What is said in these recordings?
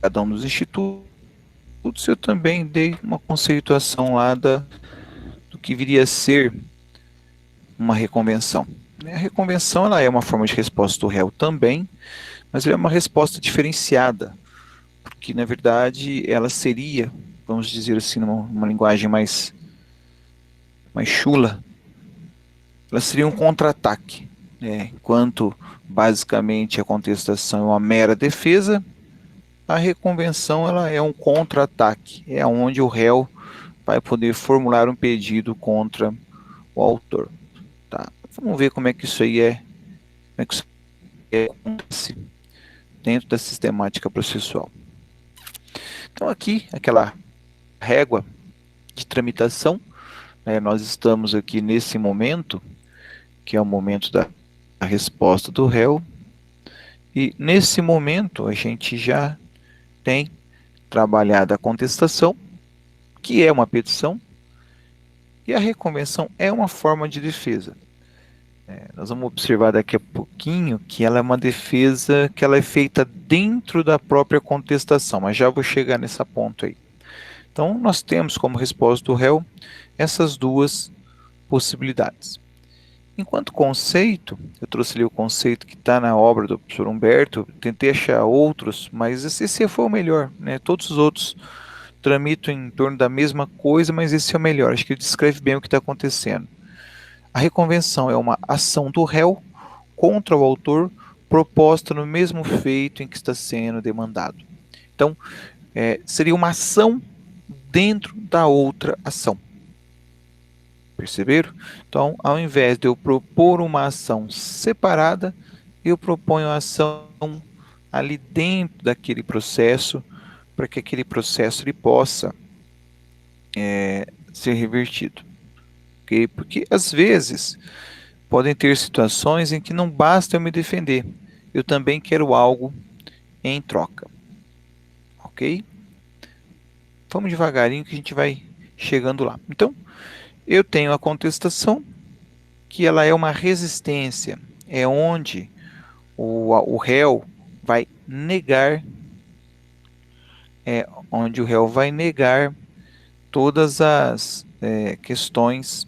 cada um dos institutos, eu também dei uma conceituação lá do que viria a ser uma reconvenção. A reconvenção ela é uma forma de resposta do réu também, mas ela é uma resposta diferenciada, porque na verdade ela seria, vamos dizer assim, numa linguagem mais chula, ela seria um contra-ataque, né? Enquanto basicamente a contestação é uma mera defesa, a reconvenção ela é um contra-ataque, é onde o réu vai poder formular um pedido contra o autor. Tá? Vamos ver como é que isso aí como é que isso acontece dentro da sistemática processual. Então aqui, aquela régua de tramitação, né, nós estamos aqui nesse momento, que é o momento da resposta do réu, e nesse momento a gente já tem trabalhado a contestação, que é uma petição, e a reconvenção é uma forma de defesa. Nós vamos observar daqui a pouquinho que ela é uma defesa que ela é feita dentro da própria contestação, mas já vou chegar nesse ponto aí. Então, nós temos como resposta do réu essas duas possibilidades. Enquanto conceito, eu trouxe ali o conceito que está na obra do professor Humberto, tentei achar outros, mas esse foi o melhor, né? Todos os outros tramitam em torno da mesma coisa, mas esse é o melhor, acho que ele descreve bem o que está acontecendo. A reconvenção é uma ação do réu contra o autor proposta no mesmo feito em que está sendo demandado. Então, seria uma ação dentro da outra ação. Perceberam? Então, ao invés de eu propor uma ação separada, eu proponho a ação ali dentro daquele processo, para que aquele processo ele possa ser revertido. Okay? Porque, às vezes, podem ter situações em que não basta eu me defender, eu também quero algo em troca. Ok? Vamos devagarinho que a gente vai chegando lá. Então, eu tenho a contestação, que ela é uma resistência, é onde o réu vai negar, onde o réu vai negar todas as questões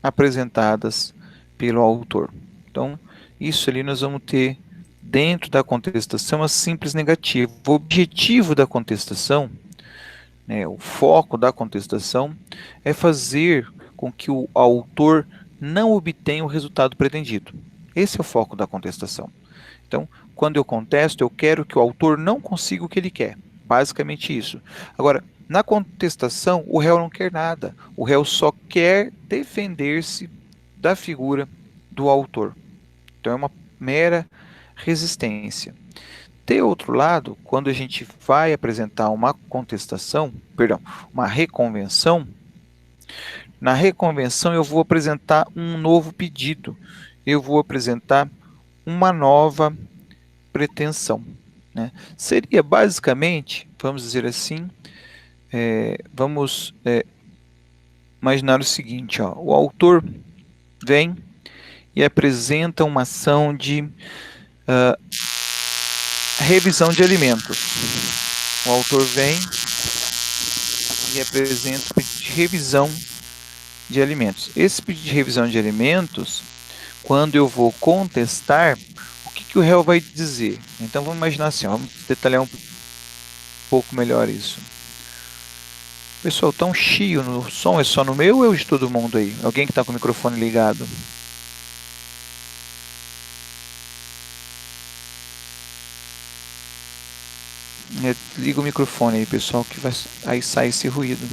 apresentadas pelo autor. Então, isso ali nós vamos ter dentro da contestação a simples negativa. O objetivo da contestação, né, o foco da contestação, é fazer com que o autor não obtenha o resultado pretendido. Esse é o foco da contestação. Então, quando eu contesto, eu quero que o autor não consiga o que ele quer. Basicamente isso. Agora, na contestação, o réu não quer nada. O réu só quer defender-se da figura do autor. Então, é uma mera resistência. De outro lado, quando a gente vai apresentar uma contestação, perdão, uma reconvenção, na reconvenção eu vou apresentar um novo pedido. Eu vou apresentar uma nova pretensão. Né? Seria basicamente, vamos dizer assim, vamos imaginar o seguinte, ó, o autor vem e apresenta uma ação de revisão de alimentos. O autor vem e apresenta um pedido de revisão de alimentos. Esse pedido de revisão de alimentos, quando eu vou contestar, o que o réu vai dizer? Então vamos imaginar assim, ó, vamos detalhar um pouco melhor isso. Pessoal, tão chiado no som, é só no meu ou é de todo mundo aí? Alguém que está com o microfone ligado? Liga o microfone aí, pessoal, que vai aí sai esse ruído.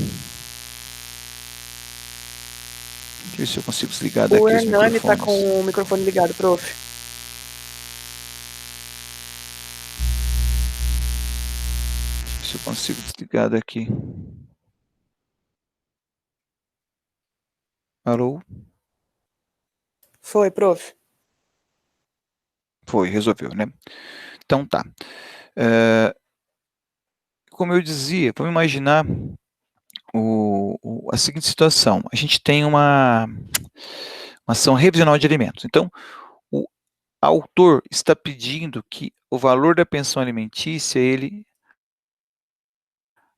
Deixa eu ver se eu consigo desligar daqui O os Hernani tá microfones. com o microfone ligado, prof. Deixa eu ver se eu consigo desligar daqui. Alô? Foi, prof. Foi, resolveu, né? Então tá. Como eu dizia, vamos imaginar a seguinte situação. A gente tem uma ação revisional de alimentos. Então, o autor está pedindo que o valor da pensão alimentícia ele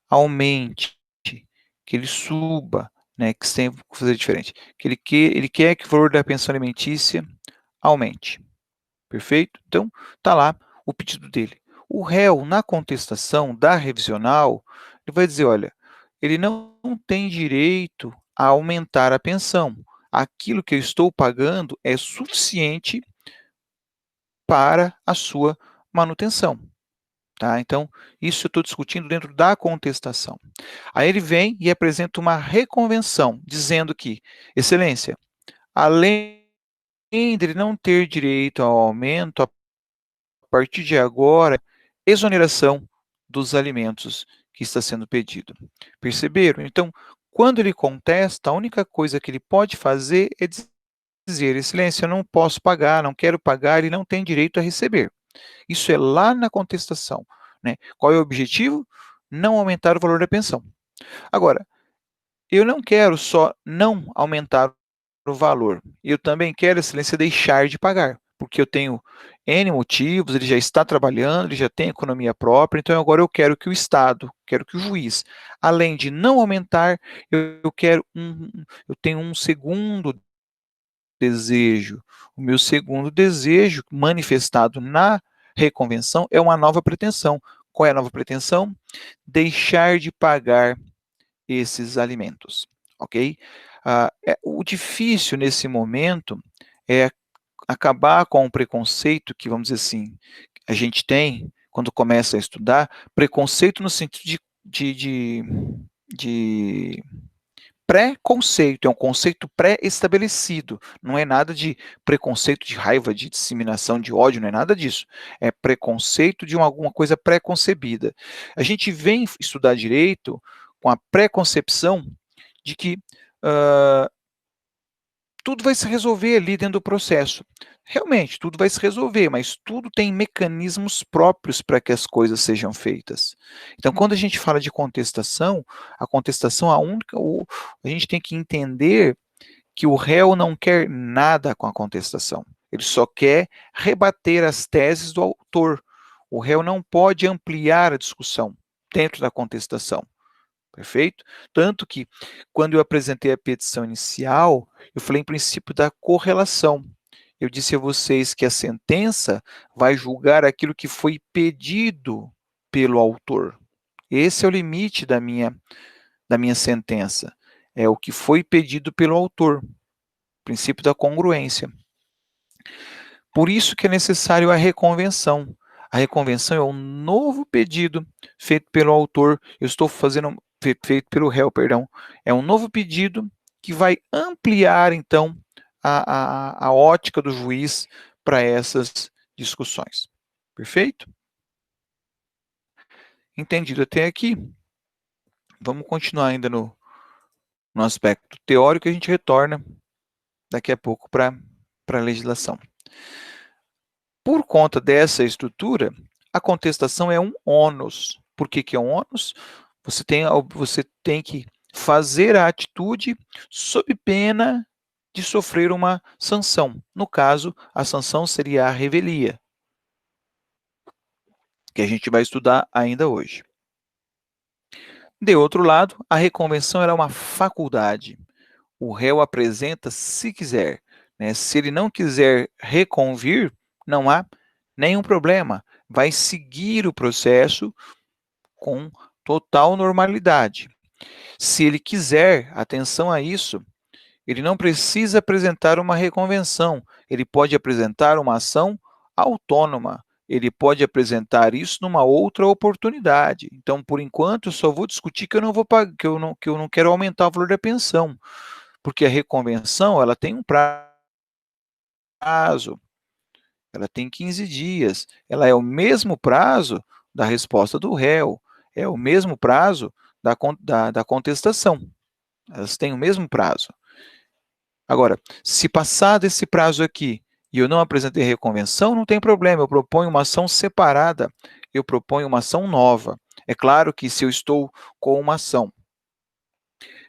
aumente, que ele suba, né, que sempre fazer diferente, que ele quer que o valor da pensão alimentícia aumente, perfeito? Então, tá lá o pedido dele. O réu, na contestação da revisional, ele vai dizer: "Olha, ele não tem direito a aumentar a pensão. Aquilo que eu estou pagando é suficiente para a sua manutenção", tá? Então, isso eu estou discutindo dentro da contestação. Aí ele vem e apresenta uma reconvenção, dizendo que: "Excelência, além dele não ter direito ao aumento, a partir de agora, exoneração dos alimentos que está sendo pedido". Perceberam? Então, quando ele contesta, a única coisa que ele pode fazer é dizer: "Excelência, eu não posso pagar, não quero pagar", ele não tem direito a receber. Isso é lá na contestação, né. Qual é o objetivo? Não aumentar o valor da pensão. Agora, eu não quero só não aumentar o valor, eu também quero, excelência, deixar de pagar, porque eu tenho N motivos, ele já está trabalhando, ele já tem economia própria, então agora eu quero que o Estado, quero que o juiz, além de não aumentar, eu quero eu tenho um segundo desejo. O meu segundo desejo, manifestado na reconvenção, é uma nova pretensão. Qual é a nova pretensão? Deixar de pagar esses alimentos, ok? O difícil nesse momento é acabar com o preconceito que, vamos dizer assim, a gente tem quando começa a estudar, preconceito no sentido de preconceito, é um conceito pré-estabelecido, não é nada de preconceito de raiva, de disseminação de ódio, não é nada disso. É preconceito de alguma coisa pré-concebida. A gente vem estudar direito com a pré-concepção de que tudo vai se resolver ali dentro do processo. Realmente, tudo vai se resolver, mas tudo tem mecanismos próprios para que as coisas sejam feitas. Então, quando a gente fala de contestação, a contestação, a gente tem que entender que o réu não quer nada com a contestação. Ele só quer rebater as teses do autor. O réu não pode ampliar a discussão dentro da contestação. Perfeito? Tanto que, quando eu apresentei a petição inicial, eu falei em princípio da correlação. Eu disse a vocês que a sentença vai julgar aquilo que foi pedido pelo autor. Esse é o limite da minha sentença. É o que foi pedido pelo autor. Princípio da congruência. Por isso que é necessário a reconvenção. A reconvenção é um novo pedido feito pelo autor, eu estou fazendo feito pelo réu, perdão. É um novo pedido que vai ampliar, então, a ótica do juiz para essas discussões. Perfeito? Entendido até aqui? Vamos continuar ainda no aspecto teórico e a gente retorna daqui a pouco para a legislação. Por conta dessa estrutura, a contestação é um ônus. Por que que é um ônus? Você tem que fazer a atitude sob pena de sofrer uma sanção. No caso, a sanção seria a revelia, que a gente vai estudar ainda hoje. De outro lado, a reconvenção é uma faculdade. O réu apresenta se quiser, né? Se ele não quiser reconvir, não há nenhum problema. Vai seguir o processo com total normalidade. Se ele quiser, atenção a isso, ele não precisa apresentar uma reconvenção, ele pode apresentar uma ação autônoma, ele pode apresentar isso numa outra oportunidade. Então, por enquanto, eu só vou discutir que eu não vou pagar, que eu não quero aumentar o valor da pensão, porque a reconvenção, ela tem um prazo, ela tem 15 dias, ela é o mesmo prazo da resposta do réu, é o mesmo prazo da contestação, elas têm o mesmo prazo. Agora, se passado esse prazo aqui e eu não apresentei reconvenção, não tem problema, eu proponho uma ação separada, eu proponho uma ação nova. É claro que se eu estou com uma ação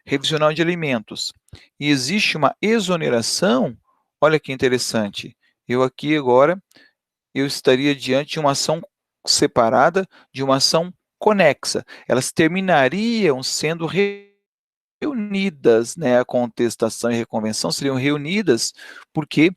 revisional de alimentos e existe uma exoneração, olha que interessante, eu aqui agora, eu estaria diante de uma ação separada de uma ação conexa. Elas terminariam sendo reunidas, né? A contestação e reconvenção seriam reunidas porque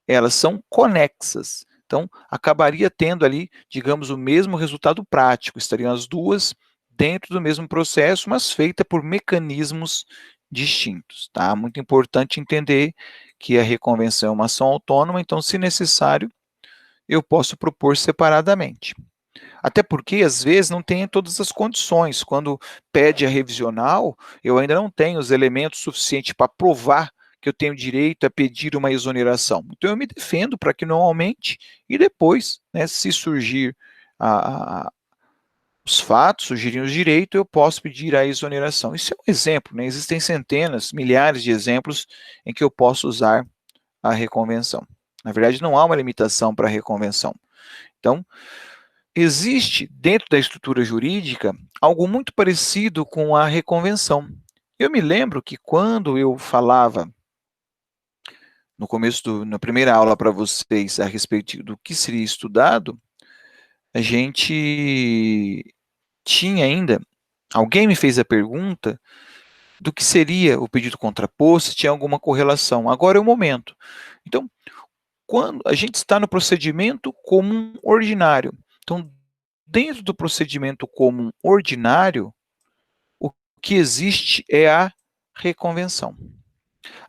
elas são conexas. Então, acabaria tendo ali, digamos, o mesmo resultado prático, estariam as duas dentro do mesmo processo, mas feita por mecanismos distintos, tá? Muito importante entender que a reconvenção é uma ação autônoma, então, se necessário, eu posso propor separadamente. Até porque, às vezes, não tem todas as condições. Quando pede a revisional, eu ainda não tenho os elementos suficientes para provar que eu tenho direito a pedir uma exoneração. Então, eu me defendo para que não aumente e depois, né, se surgir os fatos, surgirem os direitos, eu posso pedir a exoneração. Isso é um exemplo, né? Existem centenas, milhares de exemplos em que eu posso usar a reconvenção. Na verdade, não há uma limitação para a reconvenção. Então, existe dentro da estrutura jurídica algo muito parecido com a reconvenção. Eu me lembro que quando eu falava no começo na primeira aula para vocês a respeito do que seria estudado, a gente tinha ainda, alguém me fez a pergunta do que seria o pedido contraposto, se tinha alguma correlação. Agora é o momento. Então, quando a gente está no procedimento comum ordinário, então, dentro do procedimento comum ordinário, o que existe é a reconvenção.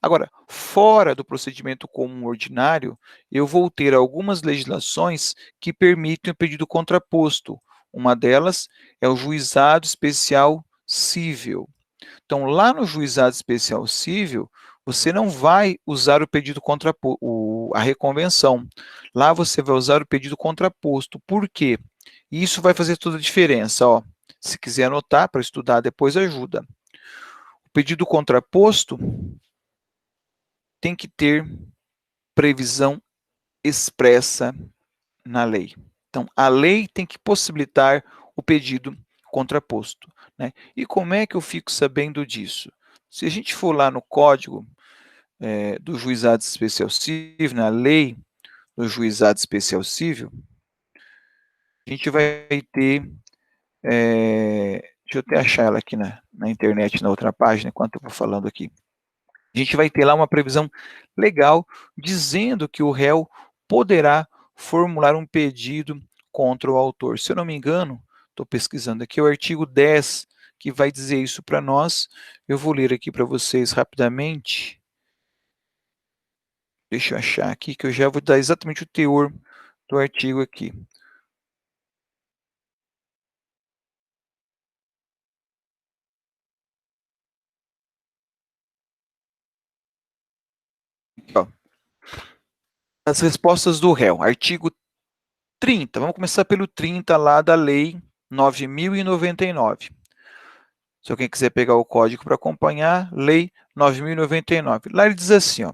Agora, fora do procedimento comum ordinário, eu vou ter algumas legislações que permitem o pedido contraposto. Uma delas é o juizado especial cível. Então, lá no juizado especial cível, você não vai usar o pedido contraposto, a reconvenção. Lá você vai usar o pedido contraposto. Por quê? Isso vai fazer toda a diferença. Ó. Se quiser anotar para estudar depois, ajuda. O pedido contraposto tem que ter previsão expressa na lei. Então, a lei tem que possibilitar o pedido contraposto. Né? E como é que eu fico sabendo disso? Se a gente for lá no código do juizado especial civil, na lei do juizado especial civil, a gente vai ter, deixa eu até achar ela aqui na internet, na outra página, enquanto eu vou falando aqui. A gente vai ter lá uma previsão legal dizendo que o réu poderá formular um pedido contra o autor. Se eu não me engano, estou pesquisando aqui, é o artigo 10 que vai dizer isso para nós. Eu vou ler aqui para vocês rapidamente. Deixa eu achar aqui, que eu já vou dar exatamente o teor do artigo aqui. Ó, as respostas do réu, artigo 30. Vamos começar pelo 30 lá da Lei 9.099. Se alguém quiser pegar o código para acompanhar, Lei 9.099. Lá ele diz assim, ó,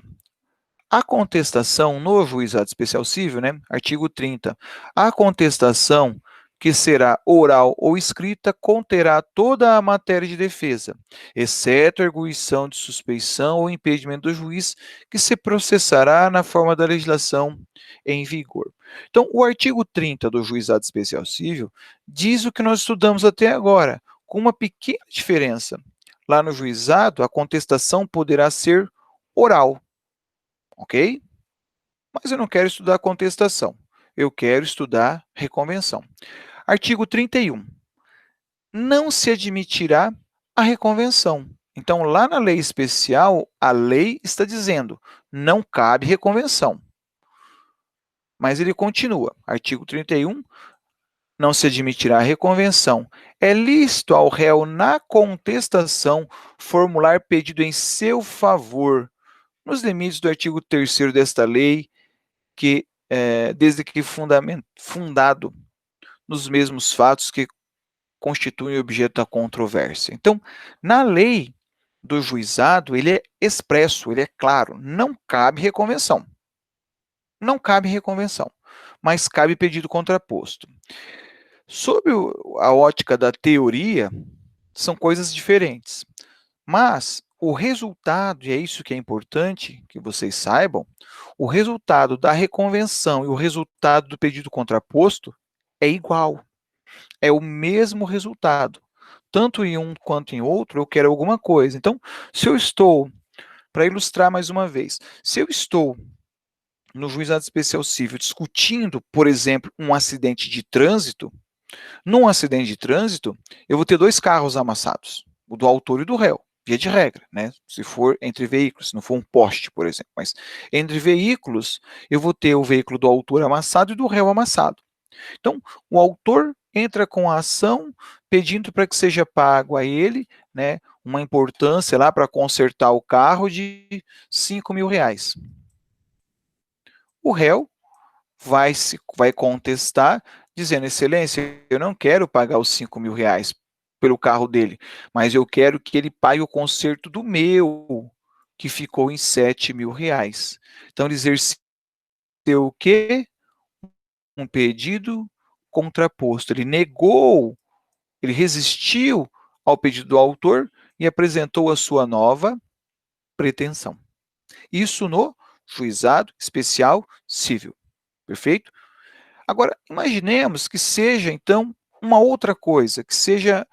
a contestação no juizado especial civil, né, artigo 30, a contestação que será oral ou escrita conterá toda a matéria de defesa, exceto a arguição de suspeição ou impedimento do juiz, que se processará na forma da legislação em vigor. Então, o artigo 30 do juizado especial civil diz o que nós estudamos até agora, com uma pequena diferença. Lá no juizado, a contestação poderá ser oral, ok? Mas eu não quero estudar contestação, eu quero estudar reconvenção. Artigo 31. Não se admitirá a reconvenção. Então, lá na lei especial, a lei está dizendo, não cabe reconvenção. Mas ele continua, artigo 31, não se admitirá a reconvenção. É lícito ao réu, na contestação, formular pedido em seu favor, nos limites do artigo 3º desta lei, que, desde que fundado nos mesmos fatos que constituem objeto da controvérsia. Então, na lei do juizado, ele é expresso, ele é claro, não cabe reconvenção. Não cabe reconvenção, mas cabe pedido contraposto. Sob a ótica da teoria, são coisas diferentes. Mas o resultado, e é isso que é importante que vocês saibam, o resultado da reconvenção e o resultado do pedido contraposto é igual. É o mesmo resultado. Tanto em um quanto em outro, eu quero alguma coisa. Então, se eu estou, para ilustrar mais uma vez, se eu estou no juizado especial civil discutindo, por exemplo, um acidente de trânsito, num acidente de trânsito, eu vou ter dois carros amassados, o do autor e do réu, via de regra, né? Se for entre veículos, se não for um poste, por exemplo. Mas entre veículos, eu vou ter o veículo do autor amassado e do réu amassado. Então, o autor entra com a ação pedindo para que seja pago a ele, né, uma importância lá para consertar o carro de R$ 5.000. O réu vai contestar, dizendo, excelência, eu não quero pagar os R$ 5.000 pelo carro dele, mas eu quero que ele pague o conserto do meu, que ficou em R$ 7.000. Então, ele exerceu o quê? Um pedido contraposto. Ele resistiu ao pedido do autor e apresentou a sua nova pretensão. Isso no juizado especial civil. Perfeito? Agora, imaginemos que seja, então, uma outra coisa, que seja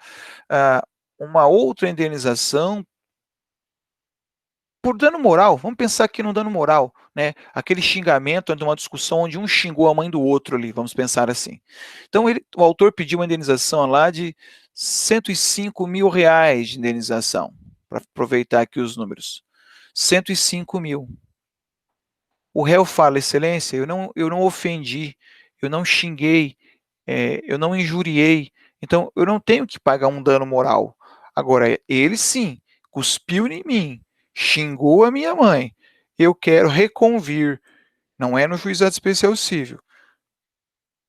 uma outra indenização por dano moral. Vamos pensar aqui no dano moral, né? Aquele xingamento de uma discussão onde um xingou a mãe do outro ali, vamos pensar assim. Então, o autor pediu uma indenização lá de R$ 105.000 de indenização, para aproveitar aqui os números. 105 mil. O réu fala, excelência, eu não ofendi, eu não xinguei, eu não injuriei, então eu não tenho que pagar um dano moral. Agora, ele sim, cuspiu em mim, xingou a minha mãe, eu quero reconvir, não é no juizado especial civil,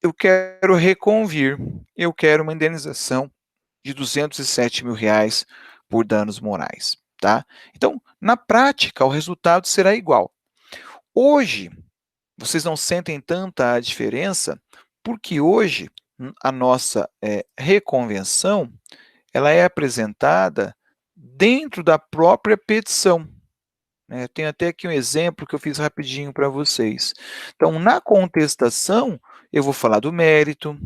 eu quero reconvir, eu quero uma indenização de R$ 207.000 por danos morais, tá? Então, na prática, o resultado será igual. Hoje, vocês não sentem tanta diferença, porque hoje a nossa reconvenção ela é apresentada dentro da própria petição. Né? Eu tenho até aqui um exemplo que eu fiz rapidinho para vocês. Então, na contestação, eu vou falar do mérito,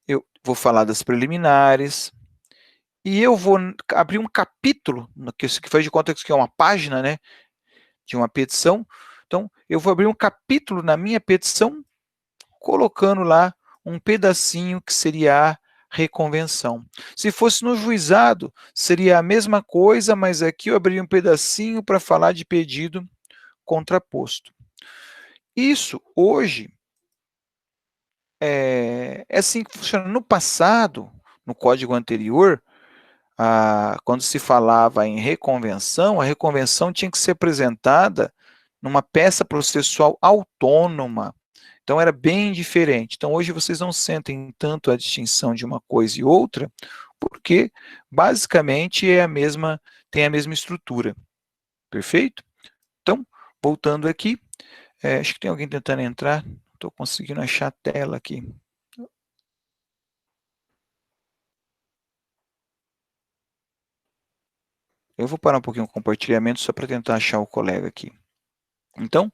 eu vou falar das preliminares, e eu vou abrir um capítulo, que faz de conta que é uma página, né, de uma petição. Então, eu vou abrir um capítulo na minha petição colocando lá um pedacinho que seria a reconvenção. Se fosse no juizado, seria a mesma coisa, mas aqui eu abri um pedacinho para falar de pedido contraposto. Isso, hoje, é assim que funciona. No passado, no código anterior, quando se falava em reconvenção, a reconvenção tinha que ser apresentada numa peça processual autônoma. Então, era bem diferente. Então, hoje vocês não sentem tanto a distinção de uma coisa e outra, porque, basicamente, tem a mesma estrutura. Perfeito? Então, voltando aqui, acho que tem alguém tentando entrar, não estou conseguindo achar a tela aqui. Eu vou parar um pouquinho o compartilhamento só para tentar achar o colega aqui. Então,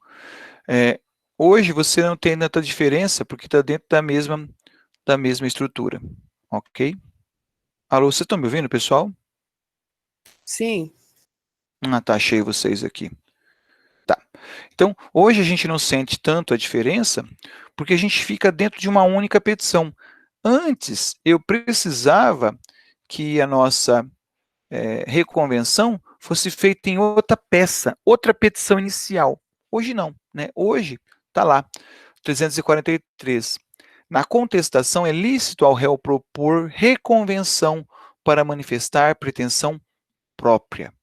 hoje você não tem tanta diferença, porque está dentro da mesma estrutura. Ok? Alô, vocês estão me ouvindo, pessoal? Sim. Tá, achei vocês aqui. Tá. Então, hoje a gente não sente tanto a diferença, porque a gente fica dentro de uma única petição. Antes, eu precisava que a nossa reconvenção fosse feita em outra peça, outra petição inicial. Hoje não, né? Hoje está lá, 343. Na contestação, é lícito ao réu propor reconvenção para manifestar pretensão própria,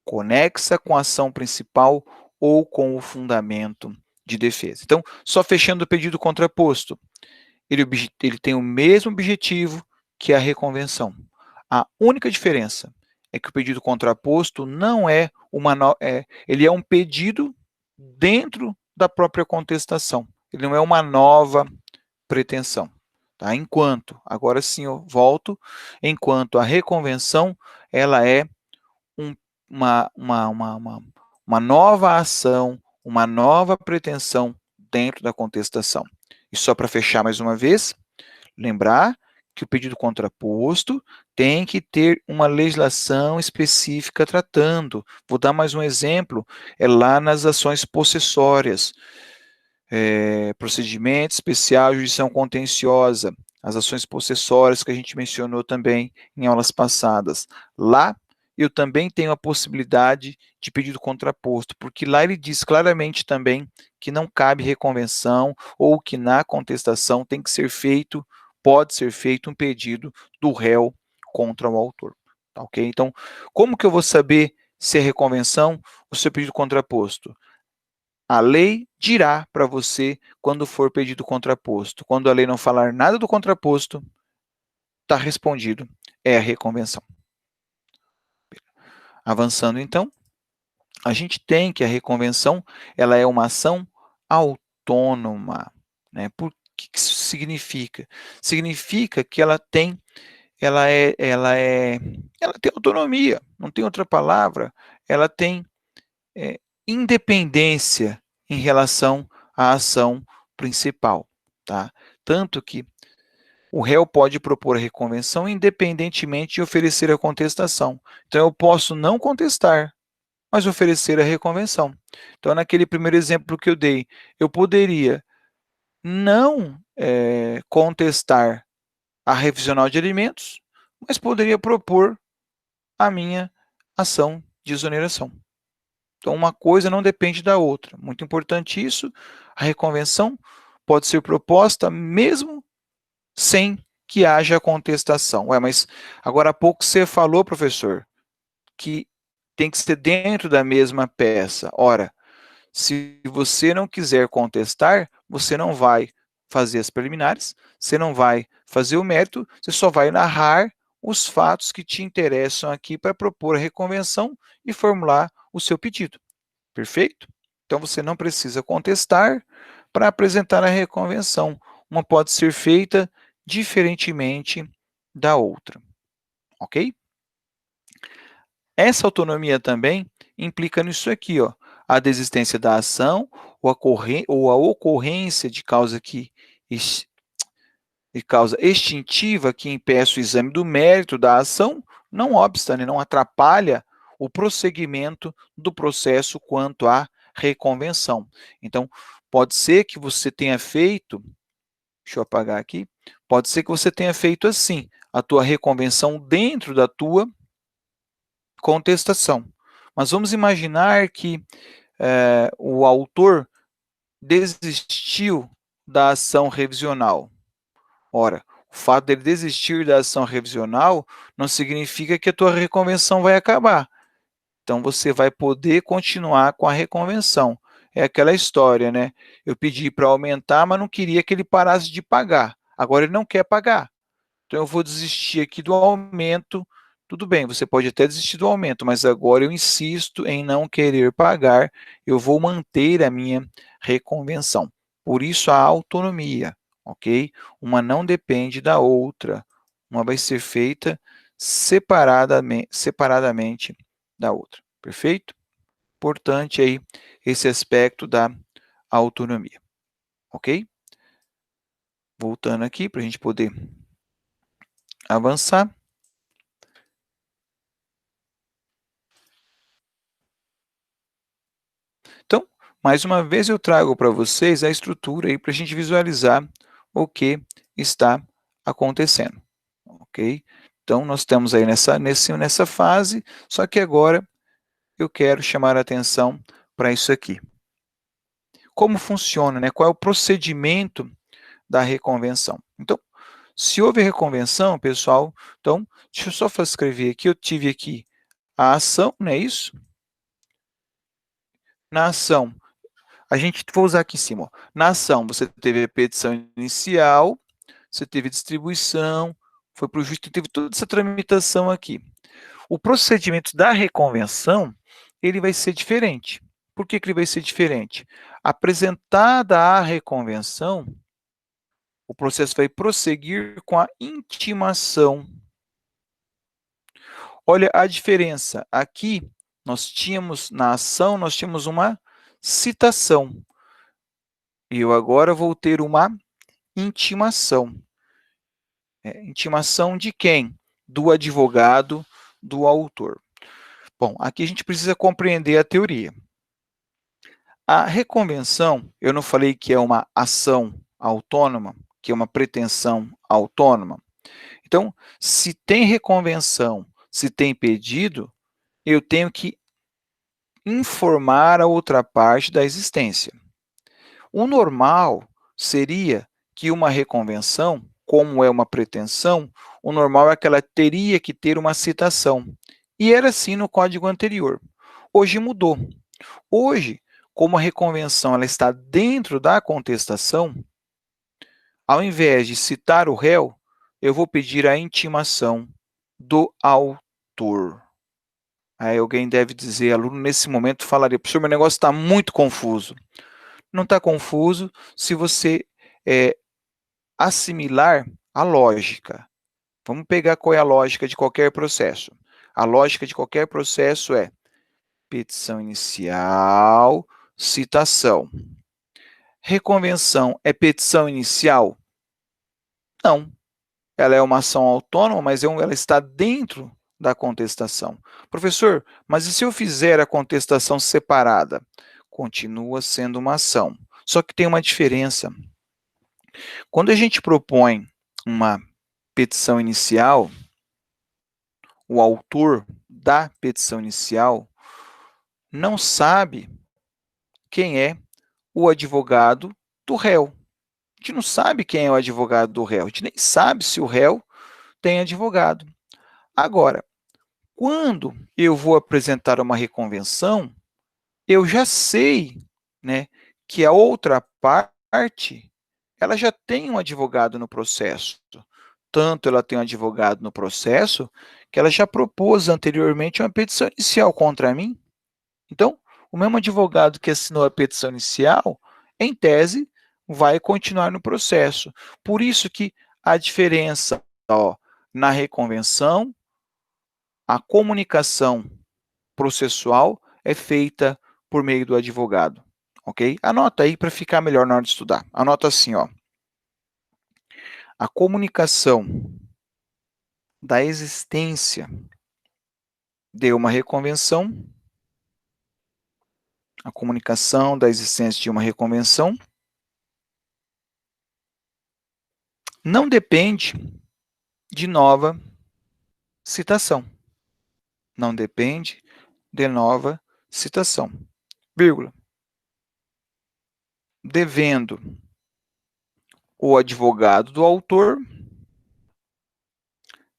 conexa com a ação principal ou com o fundamento de defesa. Então, só fechando o pedido contraposto, ele tem o mesmo objetivo que a reconvenção. A única diferença é que o pedido contraposto não é ele é um pedido dentro da própria contestação. Ele não é uma nova pretensão. Tá? Agora sim eu volto, enquanto a reconvenção ela é uma, uma, uma, uma nova ação, uma nova pretensão dentro da contestação. E só para fechar mais uma vez, Lembrar que o pedido contraposto tem que ter uma legislação específica tratando. Vou dar mais um exemplo, é lá nas ações possessórias. Procedimento especial, jurisdição contenciosa, as ações possessórias que a gente mencionou também em aulas passadas. Lá, eu também tenho a possibilidade de pedido contraposto, porque lá ele diz claramente também que não cabe reconvenção ou que na contestação tem que ser feito, pode ser feito um pedido do réu contra o autor. Tá, ok? Então, como que eu vou saber se é reconvenção ou se é pedido contraposto? A lei dirá para você quando for pedido contraposto. Quando a lei não falar nada do contraposto, está respondido, é a reconvenção. Avançando então, a gente tem que a reconvenção ela é uma ação autônoma. Né? Por que isso significa? Significa que ela tem autonomia, não tem outra palavra, ela tem independência em relação à ação principal. Tá? Tanto que o réu pode propor a reconvenção independentemente de oferecer a contestação. Então, eu posso não contestar, mas oferecer a reconvenção. Então, naquele primeiro exemplo que eu dei, eu poderia não contestar a revisional de alimentos, mas poderia propor a minha ação de exoneração. Então, uma coisa não depende da outra. Muito importante isso. A reconvenção pode ser proposta mesmo sem que haja contestação. Ué, mas agora há pouco você falou, professor, que tem que ser dentro da mesma peça. Ora, se você não quiser contestar, você não vai fazer as preliminares, você não vai fazer o mérito, você só vai narrar os fatos que te interessam aqui para propor a reconvenção e formular o seu pedido. Perfeito? Então, você não precisa contestar para apresentar a reconvenção. Uma pode ser feita diferentemente da outra. Ok? Essa autonomia também implica nisso aqui, ó, a desistência da ação ou a ocorrência de causa extintiva que impeça o exame do mérito da ação, não obsta, né, não atrapalha o prosseguimento do processo quanto à reconvenção. Então, pode ser que você tenha feito, deixa eu apagar aqui, pode ser que você tenha feito assim, a tua reconvenção dentro da tua contestação. Mas vamos imaginar que o autor desistiu da ação revisional. Ora, o fato dele desistir da ação revisional não significa que a tua reconvenção vai acabar. Então, você vai poder continuar com a reconvenção. É aquela história, né? Eu pedi para aumentar, mas não queria que ele parasse de pagar. Agora ele não quer pagar. Então, eu vou desistir aqui do aumento. Tudo bem, você pode até desistir do aumento, mas agora eu insisto em não querer pagar. Eu vou manter a minha reconvenção. Por isso, a autonomia, ok? Uma não depende da outra. Uma vai ser feita separadamente da outra. Perfeito? Importante aí esse aspecto da autonomia. Ok? Voltando aqui para a gente poder avançar. Então, mais uma vez eu trago para vocês a estrutura aí para a gente visualizar o que está acontecendo. Ok? Então, nós estamos aí nessa fase, só que agora eu quero chamar a atenção para isso aqui. Como funciona, né? Qual é o procedimento da reconvenção? Então, se houve reconvenção, pessoal, então, deixa eu só escrever aqui, eu tive aqui a ação, não é isso? Na ação, vou usar aqui em cima, ó. Na ação, você teve a petição inicial, você teve distribuição, foi para o juiz, teve toda essa tramitação aqui. O procedimento da reconvenção, ele vai ser diferente. Por que ele vai ser diferente? Apresentada a reconvenção, o processo vai prosseguir com a intimação. Olha a diferença. Aqui, na ação, nós tínhamos uma citação. E eu agora vou ter uma intimação. Intimação de quem? Do advogado do autor. Bom, aqui a gente precisa compreender a teoria. A reconvenção, eu não falei que é uma ação autônoma, que é uma pretensão autônoma. Então, se tem reconvenção, se tem pedido, eu tenho que informar a outra parte da existência. O normal seria que uma reconvenção, como é uma pretensão, o normal é que ela teria que ter uma citação. E era assim no código anterior. Hoje mudou. Hoje, como a reconvenção ela está dentro da contestação, ao invés de citar o réu, eu vou pedir a intimação do autor. Aí alguém deve dizer, aluno, nesse momento falaria, professor, meu negócio está muito confuso. Não está confuso se você assimilar a lógica. Vamos pegar qual é a lógica de qualquer processo. A lógica de qualquer processo é petição inicial, citação. Reconvenção é petição inicial? Não. Ela é uma ação autônoma, mas ela está dentro da contestação. Professor, mas e se eu fizer a contestação separada? Continua sendo uma ação. Só que tem uma diferença. Quando a gente propõe uma petição inicial, o autor da petição inicial não sabe quem é o advogado do réu. A gente não sabe quem é o advogado do réu, a gente nem sabe se o réu tem advogado. Agora, quando eu vou apresentar uma reconvenção, eu já sei, né, que a outra parte, ela já tem um advogado no processo. Tanto ela tem um advogado no processo, que ela já propôs anteriormente uma petição inicial contra mim. Então, o mesmo advogado que assinou a petição inicial, em tese, vai continuar no processo. Por isso que a diferença, na reconvenção, a comunicação processual é feita por meio do advogado, ok? Anota aí para ficar melhor na hora de estudar. Anota assim, a comunicação da existência de uma reconvenção, a comunicação da existência de uma reconvenção não depende de nova citação. Não depende de nova citação. Vírgula. Devendo o advogado do autor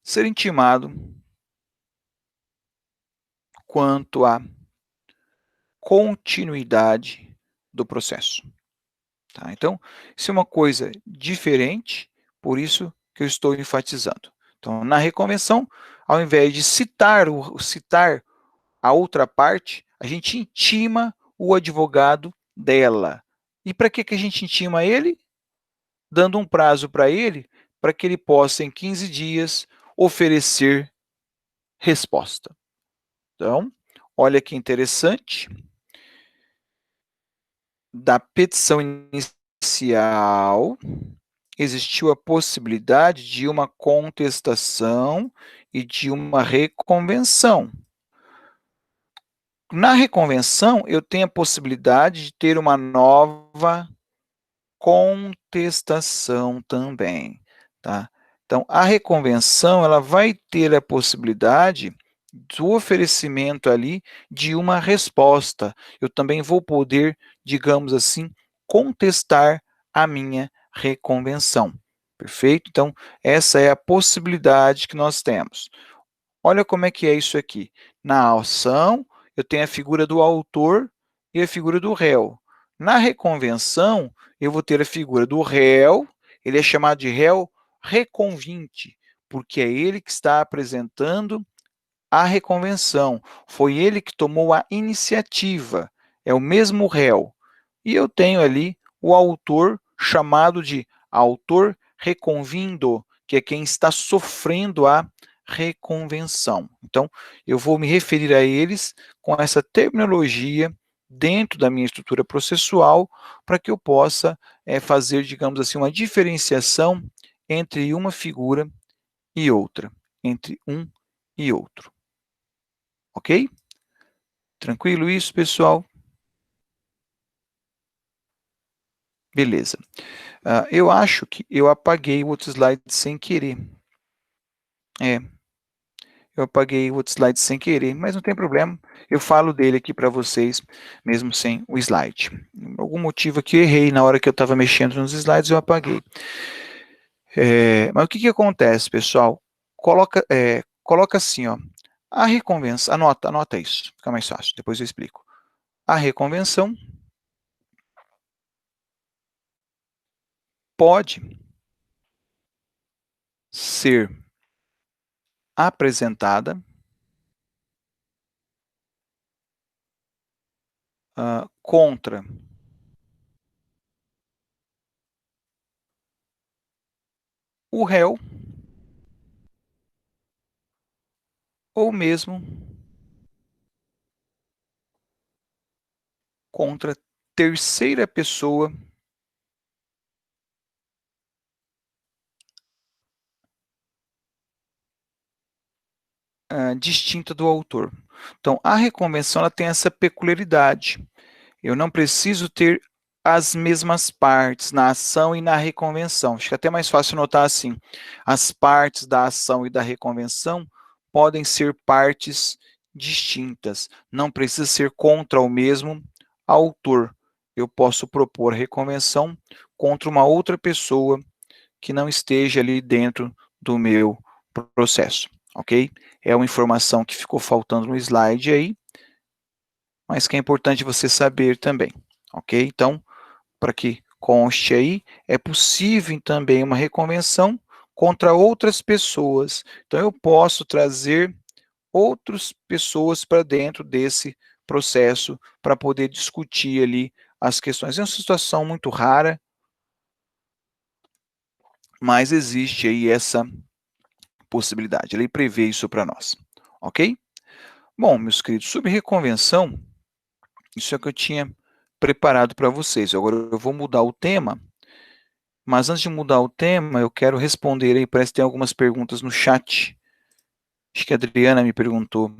ser intimado quanto à continuidade do processo. Tá? Então, isso é uma coisa diferente, por isso que eu estou enfatizando. Então, na reconvenção, ao invés de citar a outra parte, a gente intima o advogado dela. E para que a gente intima ele? Dando um prazo para ele, para que ele possa, em 15 dias, oferecer resposta. Então, olha que interessante. Da petição inicial, existiu a possibilidade de uma contestação e de uma reconvenção. Na reconvenção, eu tenho a possibilidade de ter uma nova contestação também, tá? Então, a reconvenção, ela vai ter a possibilidade do oferecimento ali de uma resposta. Eu também vou poder, digamos assim, contestar a minha reconvenção. Perfeito? Então, essa é a possibilidade que nós temos. Olha como é que é isso aqui. Na ação, eu tenho a figura do autor e a figura do réu. Na reconvenção, eu vou ter a figura do réu, ele é chamado de réu reconvinte, porque é ele que está apresentando a reconvenção. Foi ele que tomou a iniciativa, é o mesmo réu. E eu tenho ali o autor chamado de autor reconvindo, que é quem está sofrendo a reconvenção. Então, eu vou me referir a eles com essa terminologia dentro da minha estrutura processual para que eu possa fazer, digamos assim, uma diferenciação entre uma figura e outra, entre um e outro. Ok? Tranquilo isso, pessoal? Beleza. Eu acho que eu apaguei o outro slide sem querer. Eu apaguei o outro slide sem querer, mas não tem problema. Eu falo dele aqui para vocês, mesmo sem o slide. Por algum motivo aqui eu errei na hora que eu estava mexendo nos slides, eu apaguei. Mas o que acontece, pessoal? Coloca assim, ó. A reconvenção, anota isso, fica mais fácil, depois eu explico. A reconvenção pode ser apresentada contra o réu ou mesmo contra terceira pessoa distinta do autor. Então, a reconvenção ela tem essa peculiaridade. Eu não preciso ter as mesmas partes na ação e na reconvenção. Fica até mais fácil notar assim. As partes da ação e da reconvenção podem ser partes distintas. Não precisa ser contra o mesmo autor. Eu posso propor reconvenção contra uma outra pessoa que não esteja ali dentro do meu processo, ok? É uma informação que ficou faltando no slide aí, mas que é importante você saber também, ok? Então, para que conste aí, é possível também uma reconvenção contra outras pessoas. Então, eu posso trazer outras pessoas para dentro desse processo para poder discutir ali as questões. É uma situação muito rara, mas existe aí essa possibilidade. A lei prevê isso para nós, ok? Bom, meus queridos, sobre reconvenção, isso é o que eu tinha preparado para vocês. Agora eu vou mudar o tema, mas antes de mudar o tema, eu quero responder aí, parece que tem algumas perguntas no chat. Acho que a Adriana me perguntou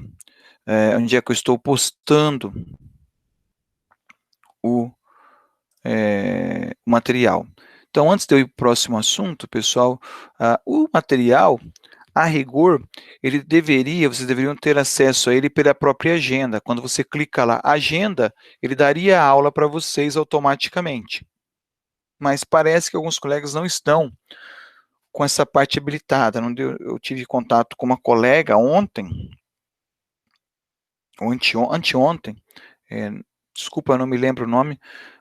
onde é que eu estou postando o material. Então, antes de eu ir para o próximo assunto, pessoal, o material, a rigor, vocês deveriam ter acesso a ele pela própria agenda. Quando você clica lá, agenda, ele daria a aula para vocês automaticamente. Mas parece que alguns colegas não estão com essa parte habilitada. Eu tive contato com uma colega ontem, ou anteontem, desculpa, eu não me lembro o nome,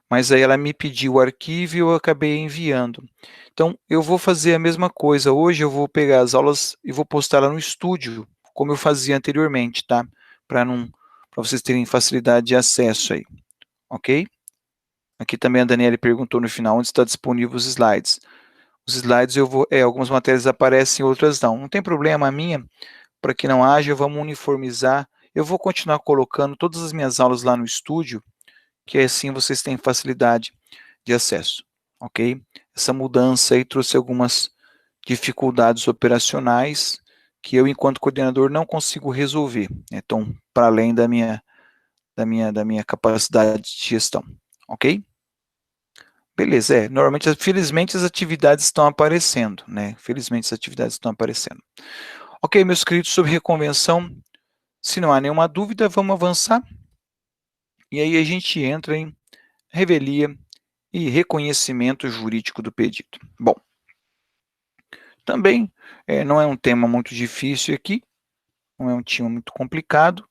mas aí ela me pediu o arquivo e eu acabei enviando. Então, eu vou fazer a mesma coisa. Hoje eu vou pegar as aulas e vou postá-la no estúdio, como eu fazia anteriormente, tá? Para vocês terem facilidade de acesso aí, ok? Aqui também a Daniela perguntou no final onde está disponível os slides. Os slides algumas matérias aparecem, outras não. Não tem problema, a minha, para que não haja, vamos uniformizar. Eu vou continuar colocando todas as minhas aulas lá no estúdio, que assim vocês têm facilidade de acesso, ok? Essa mudança aí trouxe algumas dificuldades operacionais que eu, enquanto coordenador, não consigo resolver. Então, para além da minha capacidade de gestão, ok? Beleza, normalmente, felizmente, as atividades estão aparecendo, né? Felizmente, as atividades estão aparecendo. Ok, meus queridos, sobre reconvenção, se não há nenhuma dúvida, vamos avançar. E aí a gente entra em revelia e reconhecimento jurídico do pedido. Bom, também não é um tema muito difícil aqui, não é um tema muito complicado,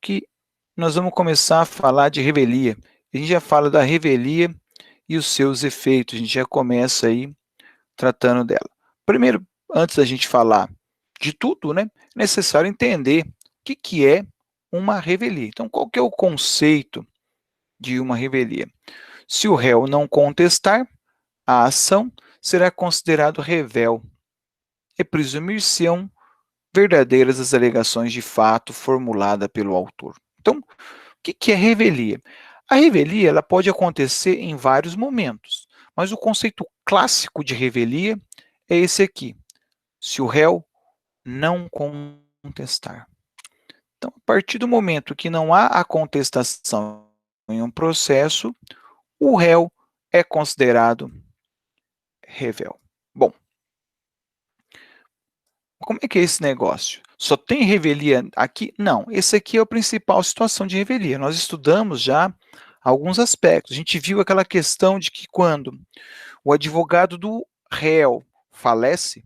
que nós vamos começar a falar de revelia. A gente já fala da revelia e os seus efeitos, a gente já começa aí tratando dela. Primeiro, antes da gente falar de tudo, né, é necessário entender o que é uma revelia. Então, qual que é o conceito de uma revelia? Se o réu não contestar a ação, será considerado revel e presumir-se-ão verdadeiras as alegações de fato formulada pelo autor. Então, o que é revelia? A revelia ela pode acontecer em vários momentos, mas o conceito clássico de revelia é esse aqui, se o réu não contestar. Então, a partir do momento que não há a contestação em um processo, o réu é considerado revel. Bom, como é que é esse negócio? Só tem revelia aqui? Não, esse aqui é a principal situação de revelia. Nós estudamos já alguns aspectos. A gente viu aquela questão de que quando o advogado do réu falece,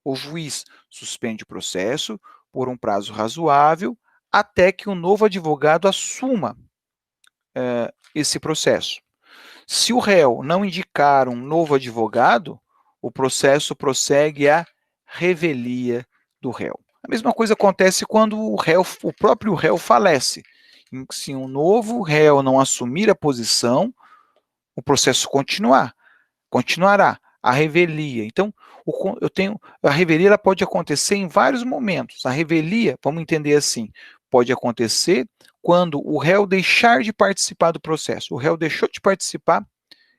o juiz suspende o processo por um prazo razoável até que um novo advogado assuma esse processo. Se o réu não indicar um novo advogado, o processo prossegue à revelia do réu. A mesma coisa acontece quando o próprio réu falece. Se um novo réu não assumir a posição, o processo continuará. A revelia. Então, a revelia ela pode acontecer em vários momentos. A revelia, vamos entender assim, pode acontecer quando o réu deixar de participar do processo. O réu deixou de participar,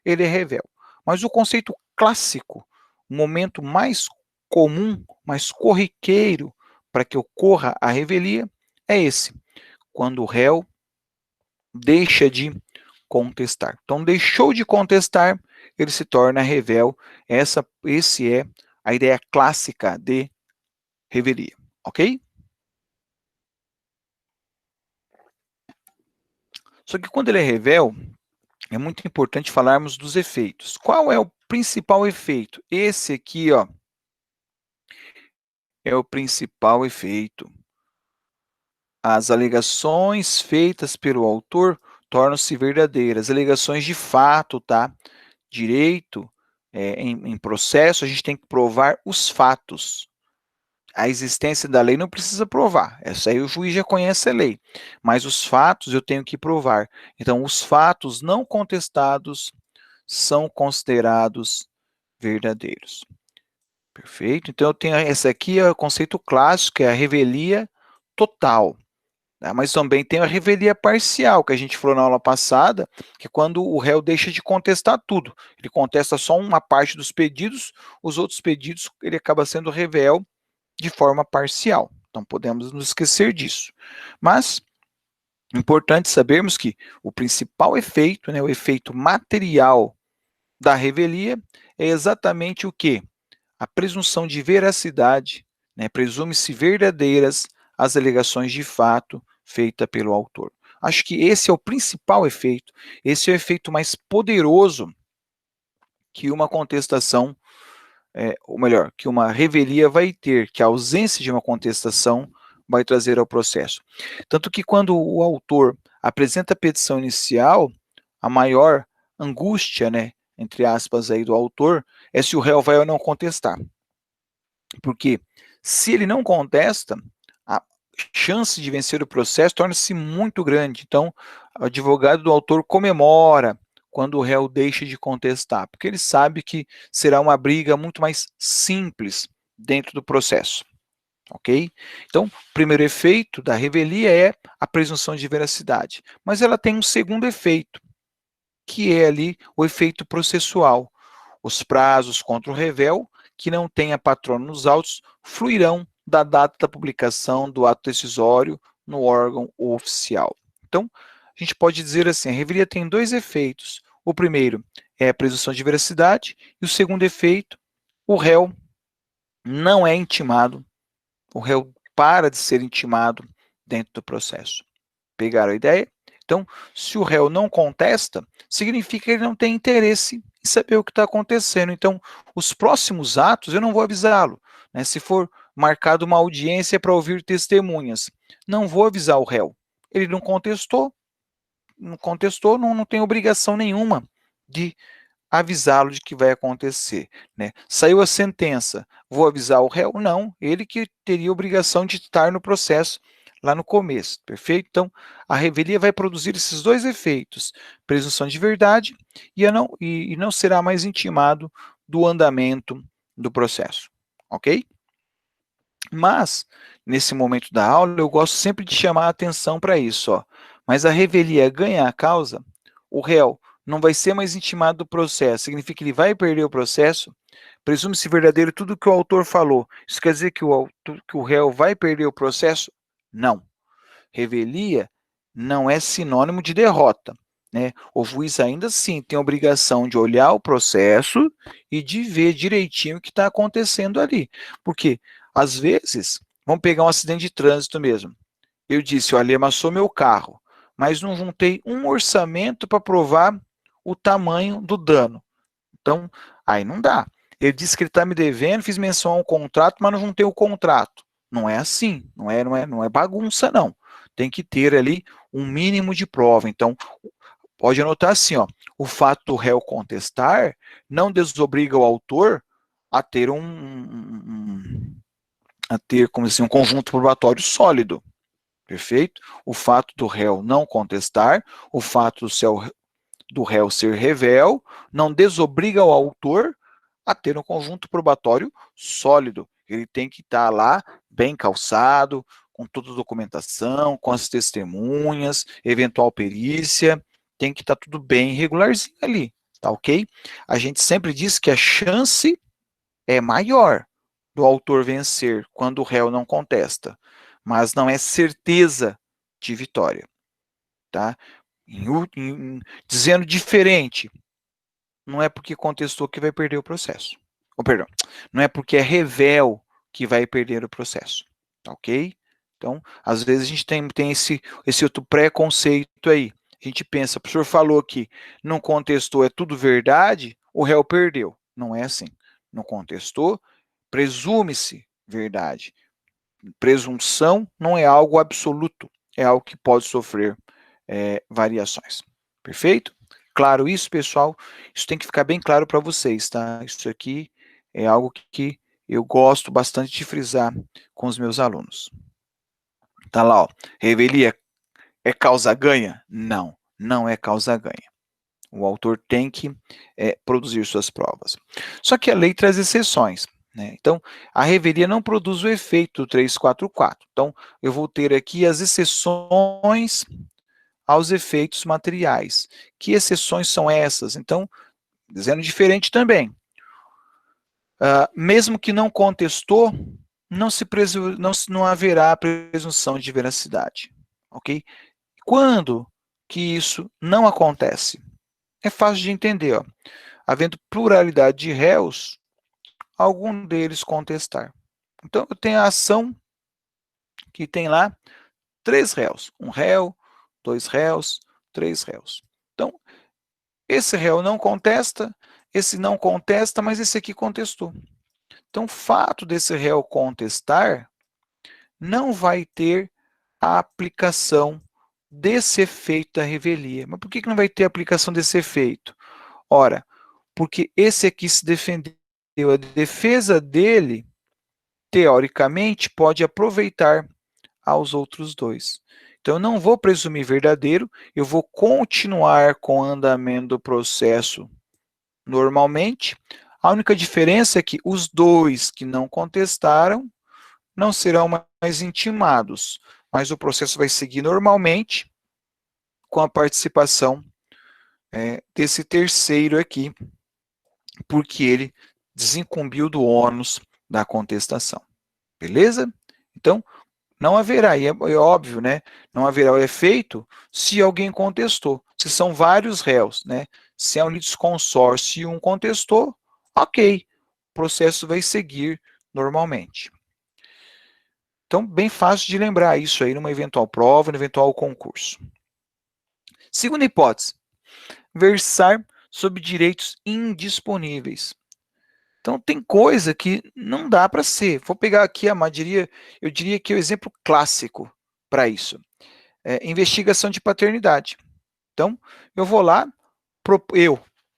ele é revel. Mas o conceito clássico, o momento mais comum, mais corriqueiro para que ocorra a revelia é esse, quando o réu deixa de contestar. Então, deixou de contestar, ele se torna revel. Esse é a ideia clássica de revelia, ok? Só que quando ele é revel, é muito importante falarmos dos efeitos. Qual é o principal efeito? Esse aqui, ó, é o principal efeito. As alegações feitas pelo autor tornam-se verdadeiras. Alegações de fato, tá? Direito, em processo, a gente tem que provar os fatos. A existência da lei não precisa provar. Essa aí o juiz já conhece a lei. Mas os fatos eu tenho que provar. Então, os fatos não contestados são considerados verdadeiros. Perfeito? Então, eu tenho esse aqui é o conceito clássico, é a revelia total. Mas também tem a revelia parcial, que a gente falou na aula passada, que é quando o réu deixa de contestar tudo. Ele contesta só uma parte dos pedidos, os outros pedidos ele acaba sendo revel de forma parcial. Então, podemos nos esquecer disso. Mas, é importante sabermos que o principal efeito, né, o efeito material da revelia é exatamente o quê? A presunção de veracidade, né, presume-se verdadeiras as alegações de fato feitas pelo autor. Acho que esse é o principal efeito, esse é o efeito mais poderoso que uma contestação, ou melhor, que uma revelia vai ter, que a ausência de uma contestação vai trazer ao processo. Tanto que quando o autor apresenta a petição inicial, a maior angústia, né, entre aspas, aí do autor, é se o réu vai ou não contestar. Porque se ele não contesta, a chance de vencer o processo torna-se muito grande. Então, o advogado do autor comemora quando o réu deixa de contestar, porque ele sabe que será uma briga muito mais simples dentro do processo. Ok? Então, o primeiro efeito da revelia é a presunção de veracidade. Mas ela tem um segundo efeito, que é ali o efeito processual. Os prazos contra o revel, que não tenha patrono nos autos, fluirão da data da publicação do ato decisório no órgão oficial. Então, a gente pode dizer assim, a revelia tem dois efeitos. O primeiro é a presunção de veracidade, e o segundo efeito, o réu não é intimado, o réu para de ser intimado dentro do processo. Pegaram a ideia? Então, se o réu não contesta, significa que ele não tem interesse em saber o que está acontecendo. Então, os próximos atos eu não vou avisá-lo. Né? Se for marcado uma audiência para ouvir testemunhas, não vou avisar o réu. Ele não contestou, não tem obrigação nenhuma de avisá-lo de que vai acontecer. Né? Saiu a sentença, vou avisar o réu? Não, ele que teria obrigação de estar no processo lá no começo, perfeito? Então, a revelia vai produzir esses dois efeitos, presunção de verdade e não será mais intimado do andamento do processo, ok? Mas, nesse momento da aula, eu gosto sempre de chamar a atenção para isso, ó. Mas a revelia ganha a causa, o réu não vai ser mais intimado do processo, significa que ele vai perder o processo, Presume-se verdadeiro tudo que o autor falou. Isso quer dizer que o réu vai perder o processo? Não. Revelia não é sinônimo de derrota, né? O juiz ainda assim tem a obrigação de olhar o processo e de ver direitinho o que está acontecendo ali. Porque, às vezes, vamos pegar um acidente de trânsito mesmo. Eu disse, olha, amassou meu carro, mas não juntei um orçamento para provar o tamanho do dano. Então, aí não dá. Ele disse que ele está me devendo, fiz menção a um contrato, mas não juntei o contrato. Não é assim, não é bagunça, não. Tem que ter ali um mínimo de prova. Então, pode anotar assim, ó, o fato do réu contestar não desobriga o autor a ter como assim, um conjunto probatório sólido. Perfeito? O fato do réu não contestar, o fato do réu ser revel, não desobriga o autor a ter um conjunto probatório sólido. Ele tem que estar lá bem calçado, com toda a documentação, com as testemunhas, eventual perícia, tem que estar tudo bem regularzinho ali, tá ok? A gente sempre diz que a chance é maior do autor vencer quando o réu não contesta, mas não é certeza de vitória, tá? Dizendo diferente, não é porque contestou que vai perder o processo. Oh, perdão, não é porque é revel que vai perder o processo, tá ok? Então, às vezes a gente tem esse outro preconceito aí. A gente pensa, o professor falou que não contestou, é tudo verdade, o réu perdeu. Não é assim. Não contestou, presume-se verdade. Presunção não é algo absoluto, é algo que pode sofrer variações. Perfeito? Claro isso, pessoal? Isso tem que ficar bem claro para vocês, tá? Isso aqui é algo que eu gosto bastante de frisar com os meus alunos. Tá lá, ó. Revelia é causa-ganha? Não, não é causa-ganha. O autor tem que produzir suas provas. Só que a lei traz exceções, né? Então, a revelia não produz o efeito do 344. Então, eu vou ter aqui as exceções aos efeitos materiais. Que exceções são essas? Então, dizendo diferente também. Mesmo que não contestou, não haverá presunção de veracidade. Ok? Quando que isso não acontece? É fácil de entender. Ó. Havendo pluralidade de réus, algum deles contestar. Então, eu tenho a ação que tem lá 3 réus. 1 réu, 2 réus, 3 réus. Então, esse réu não contesta, esse não contesta, mas esse aqui contestou. Então, o fato desse réu contestar não vai ter a aplicação desse efeito da revelia. Mas por que não vai ter aplicação desse efeito? Ora, porque esse aqui se defendeu. A defesa dele, teoricamente, pode aproveitar aos outros dois. Então, eu não vou presumir verdadeiro, eu vou continuar com o andamento do processo normalmente. A única diferença é que os dois que não contestaram não serão mais intimados, mas o processo vai seguir normalmente com a participação desse terceiro aqui, porque ele desincumbiu do ônus da contestação. Beleza? Então, não haverá, e é óbvio, né? Não haverá o efeito se alguém contestou. Se são vários réus, né? Se é um litisconsórcio e um contestou, ok, o processo vai seguir normalmente. Então, bem fácil de lembrar isso aí numa eventual prova, no eventual concurso. Segunda hipótese, versar sobre direitos indisponíveis. Então, tem coisa que não dá para ser. Vou pegar aqui eu diria que é o exemplo clássico para isso. Investigação de paternidade. Então, eu vou lá,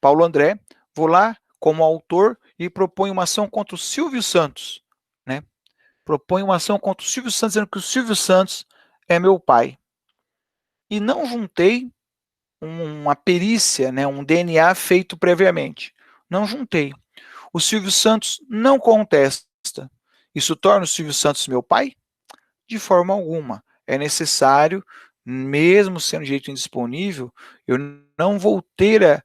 Paulo André, vou lá como autor e proponho uma ação contra o Silvio Santos, né? Proponho uma ação contra o Silvio Santos, dizendo que o Silvio Santos é meu pai. E não juntei uma perícia, né, um DNA feito previamente. Não juntei. O Silvio Santos não contesta. Isso torna o Silvio Santos meu pai? De forma alguma. É necessário, mesmo sendo direito indisponível, eu não vou ter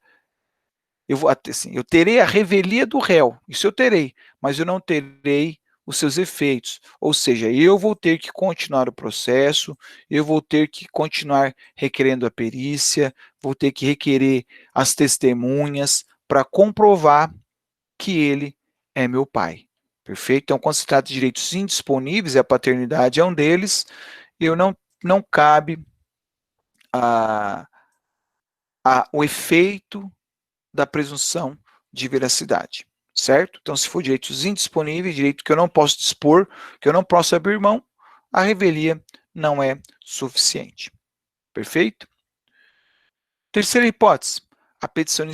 assim, eu terei a revelia do réu, isso eu terei, mas eu não terei os seus efeitos. Ou seja, eu vou ter que continuar o processo, eu vou ter que continuar requerendo a perícia, vou ter que requerer as testemunhas para comprovar que ele é meu pai. Perfeito? Então, quando se trata de direitos indisponíveis, e a paternidade é um deles, eu não cabe o efeito da presunção de veracidade, certo? Então, se for direitos indisponíveis, direito que eu não posso dispor, que eu não posso abrir mão, a revelia não é suficiente. Perfeito? Terceira hipótese, a petição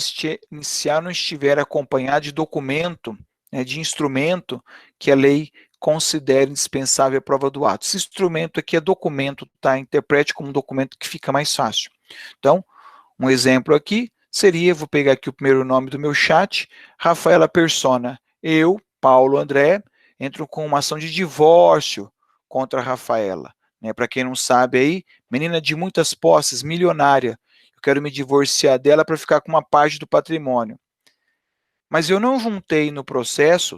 inicial não estiver acompanhada de documento, né, de instrumento que a lei considere indispensável à prova do ato. Esse instrumento aqui é documento, tá? Interprete como um documento que fica mais fácil. Então, um exemplo aqui seria, vou pegar aqui o primeiro nome do meu chat, Rafaela Persona. Eu, Paulo André, entro com uma ação de divórcio contra a Rafaela. Né? Para quem não sabe aí, menina de muitas posses, milionária. Eu quero me divorciar dela para ficar com uma parte do patrimônio. Mas eu não juntei no processo,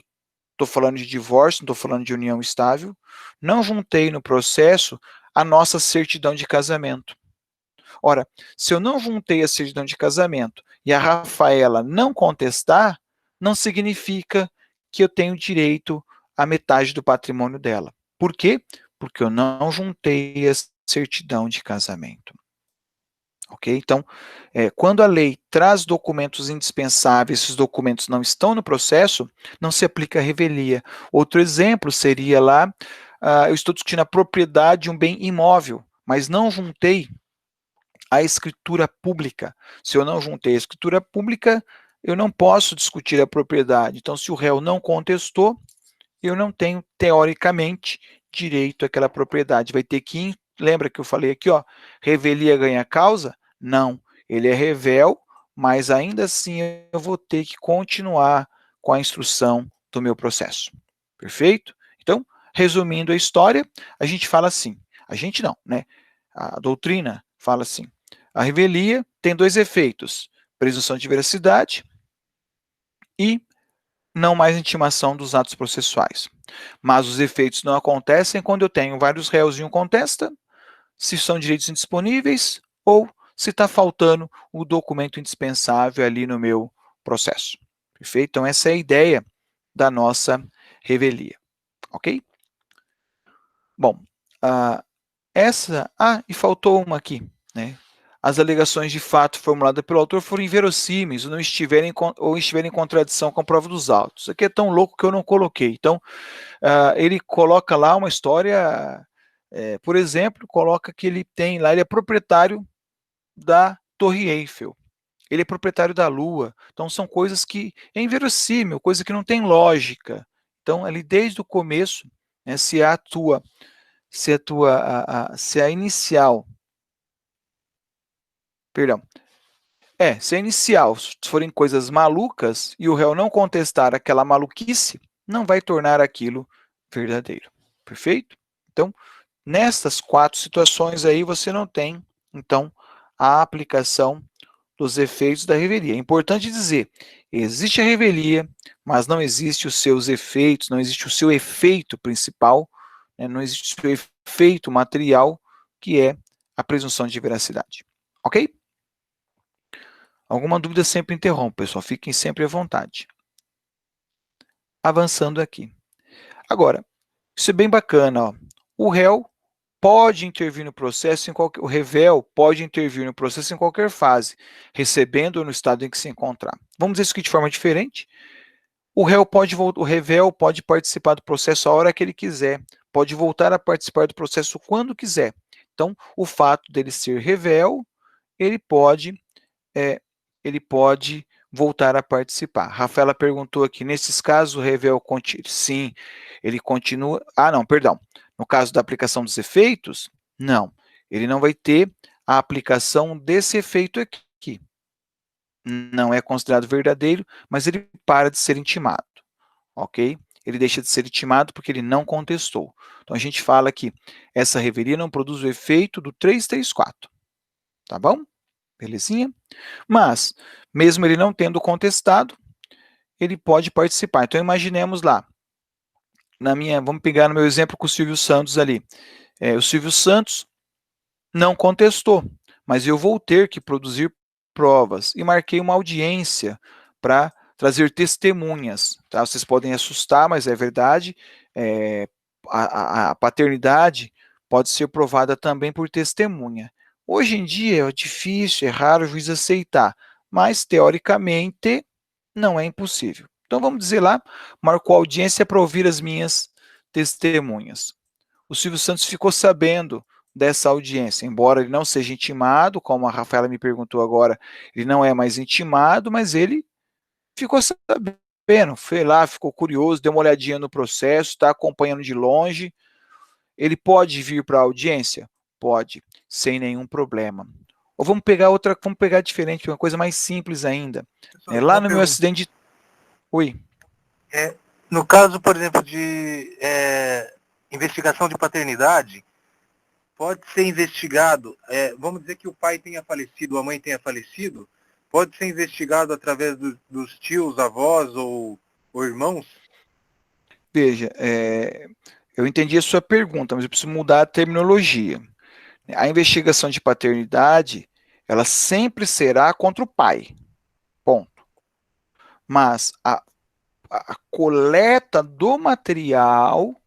estou falando de divórcio, não estou falando de união estável, não juntei no processo a nossa certidão de casamento. Ora, se eu não juntei a certidão de casamento e a Rafaela não contestar, não significa que eu tenho direito à metade do patrimônio dela. Por quê? Porque eu não juntei a certidão de casamento. Ok? Então, quando a lei traz documentos indispensáveis, esses documentos não estão no processo, não se aplica a revelia. Outro exemplo seria lá, eu estou discutindo a propriedade de um bem imóvel, mas não juntei a escritura pública. Se eu não juntei a escritura pública, eu não posso discutir a propriedade. Então, se o réu não contestou, eu não tenho, teoricamente, direito àquela propriedade. Vai ter que, lembra que eu falei aqui, ó, revelia ganha causa? Não, ele é revel, mas ainda assim eu vou ter que continuar com a instrução do meu processo. Perfeito? Então, resumindo a história, a gente fala assim, a gente não, né? A doutrina fala assim, a revelia tem dois efeitos, presunção de veracidade e não mais intimação dos atos processuais. Mas os efeitos não acontecem quando eu tenho vários réus e um contesta, se são direitos indisponíveis ou se está faltando o documento indispensável ali no meu processo. Perfeito? Então, essa é a ideia da nossa revelia. Ok? Bom, e faltou uma aqui, né? As alegações de fato formuladas pelo autor foram inverossímeis ou estiverem em contradição com a prova dos autos. Isso aqui é tão louco que eu não coloquei. Então, ele coloca lá uma história, por exemplo, coloca que ele é proprietário da Torre Eiffel, ele é proprietário da Lua. Então, são coisas que é inverossímil, coisa que não tem lógica. Então, ali desde o começo, né, se a inicial, perdão, se a inicial forem coisas malucas e o réu não contestar aquela maluquice, não vai tornar aquilo verdadeiro. Perfeito? Então, nestas 4 situações aí, você não tem, então, a aplicação dos efeitos da revelia. É importante dizer, existe a revelia, mas não existe os seus efeitos, não existe o seu efeito principal, né, não existe o seu efeito material, que é a presunção de veracidade. Ok? Alguma dúvida sempre interrompa, pessoal. Fiquem sempre à vontade. Avançando aqui. Agora, isso é bem bacana. Ó. O réu pode intervir no processo o revel pode intervir no processo em qualquer fase, recebendo ou no estado em que se encontrar. Vamos dizer isso aqui de forma diferente. O revel pode participar do processo a hora que ele quiser, pode voltar a participar do processo quando quiser. Então, o fato dele ser revel, ele pode voltar a participar. Rafaela perguntou aqui, nesses casos o revel continua? Sim, ele continua. Não, perdão. No caso da aplicação dos efeitos, não. Ele não vai ter a aplicação desse efeito aqui. Não é considerado verdadeiro, mas ele para de ser intimado, ok? Ele deixa de ser intimado porque ele não contestou. Então, a gente fala que essa revelia não produz o efeito do 334, tá bom? belezinha? Mas, mesmo ele não tendo contestado, ele pode participar. Então, imaginemos lá, vamos pegar no meu exemplo com o Silvio Santos ali. O Silvio Santos não contestou, mas eu vou ter que produzir provas e marquei uma audiência para trazer testemunhas. Tá? Vocês podem assustar, mas é verdade. A paternidade pode ser provada também por testemunha. Hoje em dia é difícil, é raro o juiz aceitar, mas teoricamente não é impossível. Então vamos dizer lá, marcou audiência para ouvir as minhas testemunhas. O Silvio Santos ficou sabendo dessa audiência, embora ele não seja intimado, como a Rafaela me perguntou agora, ele não é mais intimado, mas ele ficou sabendo, foi lá, ficou curioso, deu uma olhadinha no processo, está acompanhando de longe. Ele pode vir para a audiência? Pode, sem nenhum problema. Ou vamos pegar diferente, uma coisa mais simples ainda. Lá Uma no meu pergunta. acidente de... Oi. No caso, por exemplo, de investigação de paternidade, pode ser investigado, vamos dizer que o pai tenha falecido, a mãe tenha falecido, pode ser investigado através dos tios, avós ou irmãos? Veja, eu entendi a sua pergunta, mas eu preciso mudar a terminologia. A investigação de paternidade, ela sempre será contra o pai, ponto. Mas a coleta do material